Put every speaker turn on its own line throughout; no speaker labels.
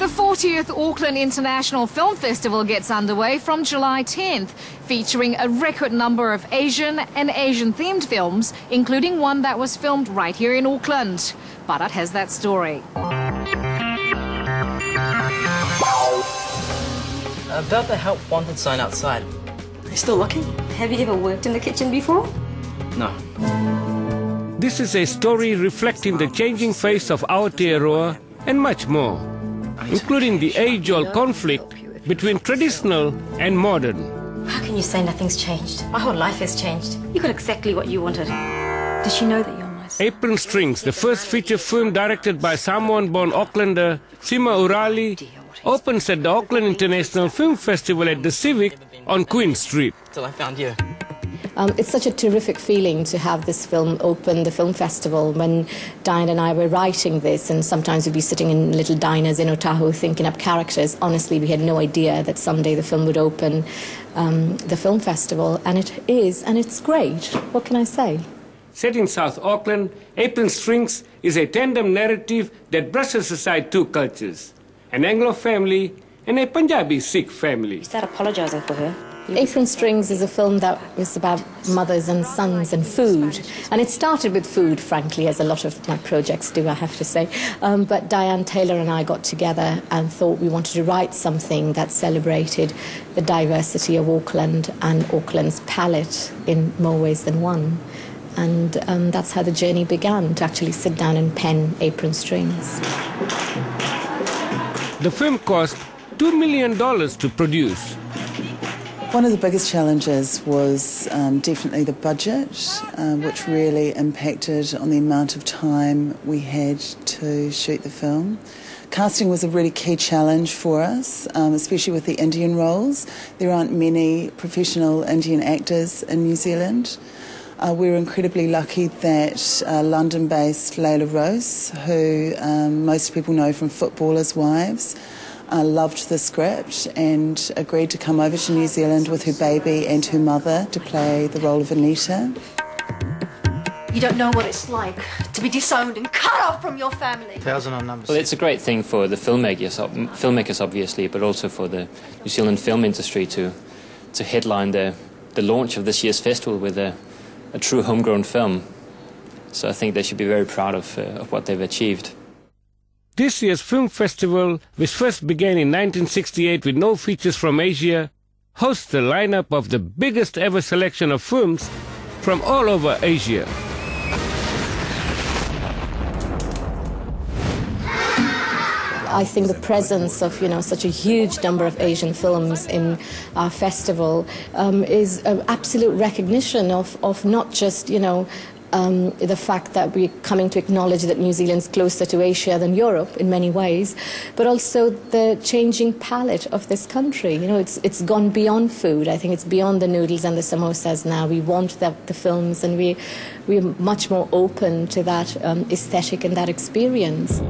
The 40th Auckland International Film Festival gets underway from July 10th, featuring a record number of Asian and Asian-themed films, including one that was filmed right here in Auckland. Bharat has that story.
About the help wanted sign outside. Are you still looking?
Have you ever worked in the kitchen before?
No.
This is a story reflecting the changing face of Aotearoa and much more, including the age-old conflict between traditional and modern.
How can you say nothing's changed? My whole life has changed. You got exactly what you wanted. Does she know that you're my son?
Apron Strings, the first feature film directed by Samoan-born Aucklander Sima Urali, opens at the Auckland International Film Festival at the Civic on Queen Street.
Till I found you.
It's such a terrific feeling to have this film open the film festival. When Diane and I were writing this, and sometimes we'd be sitting in little diners in Otahu thinking up characters, honestly we had no idea that someday the film would open the film festival, and it is, and it's great. What can I say?
Set in South Auckland, Apron Strings is a tandem narrative that brushes aside two cultures, an Anglo family and a Punjabi Sikh family.
Start apologising for her.
Apron Strings is a film that was about mothers and sons and food. And it started with food, frankly, as a lot of my projects do, I have to say. But Diane Taylor and I got together and thought we wanted to write something that celebrated the diversity of Auckland and Auckland's palette in more ways than one. And that's how the journey began, to actually sit down and pen Apron Strings.
The film cost $2 million to produce.
One of the biggest challenges was definitely the budget, which really impacted on the amount of time we had to shoot the film. Casting was a really key challenge for us, especially with the Indian roles. There aren't many professional Indian actors in New Zealand. We were incredibly lucky that London-based Layla Rose, who most people know from Footballers' Wives, loved the script and agreed to come over to New Zealand with her baby and her mother to play the role of Anita.
You don't know what it's like to be disowned and cut off from your family.
1,000 on numbers.
Well, it's a great thing for the filmmakers obviously, but also for the New Zealand film industry to headline the launch of this year's festival with a true homegrown film. So I think they should be very proud of what they've achieved.
This year's film festival, which first began in 1968 with no features from Asia, hosts a lineup of the biggest ever selection of films from all over Asia.
I think the presence of, such a huge number of Asian films in our festival is an absolute recognition of not just, the fact that we're coming to acknowledge that New Zealand's closer to Asia than Europe in many ways, but also the changing palette of this country. It's gone beyond food. I think it's beyond the noodles and the samosas now. We want the films, and we're much more open to that aesthetic and that experience.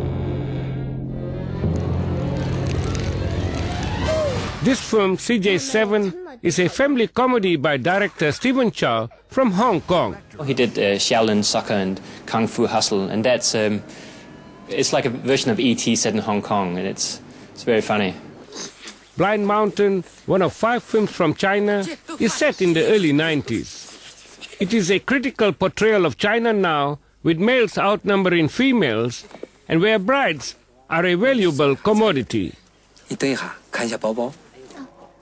This film, CJ7, is a family comedy by director Stephen Chow from Hong Kong.
He did Shaolin Soccer and Kung Fu Hustle, and that's it's like a version of E.T. set in Hong Kong, and it's very funny.
Blind Mountain, one of 5 films from China, is set in the early 90s. It is a critical portrayal of China now, with males outnumbering females, and where brides are a valuable commodity.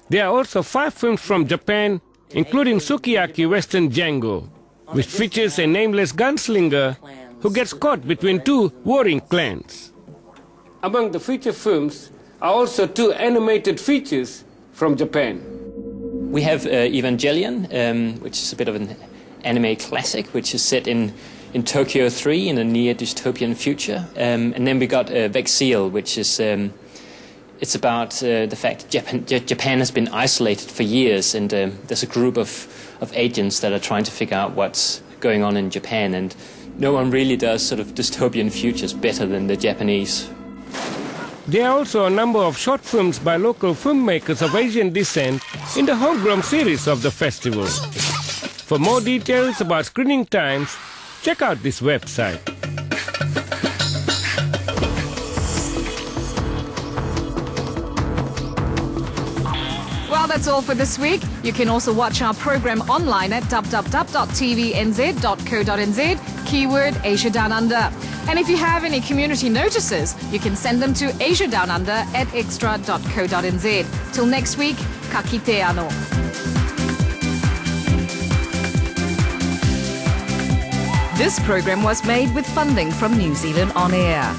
There are also 5 films from Japan, including Sukiyaki Western Django, which features a nameless gunslinger who gets caught between 2 warring clans. Among the feature films are also 2 animated features from Japan.
We have Evangelion, which is a bit of an anime classic, which is set in Tokyo 3 in a near dystopian future. And then we got Vexil, which is it's about the fact that Japan has been isolated for years, and there's a group of agents that are trying to figure out what's going on in Japan, and no one really does sort of dystopian futures better than the Japanese.
There are also a number of short films by local filmmakers of Asian descent in the homegrown series of the festival. For more details about screening times, check out this website.
Well, that's all for this week. You can also watch our program online at www.tvnz.co.nz, keyword Asia Down Under. And if you have any community notices, you can send them to asiadownunder@extra.co.nz. Till next week, ka kite anō. This program was made with funding from New Zealand On Air.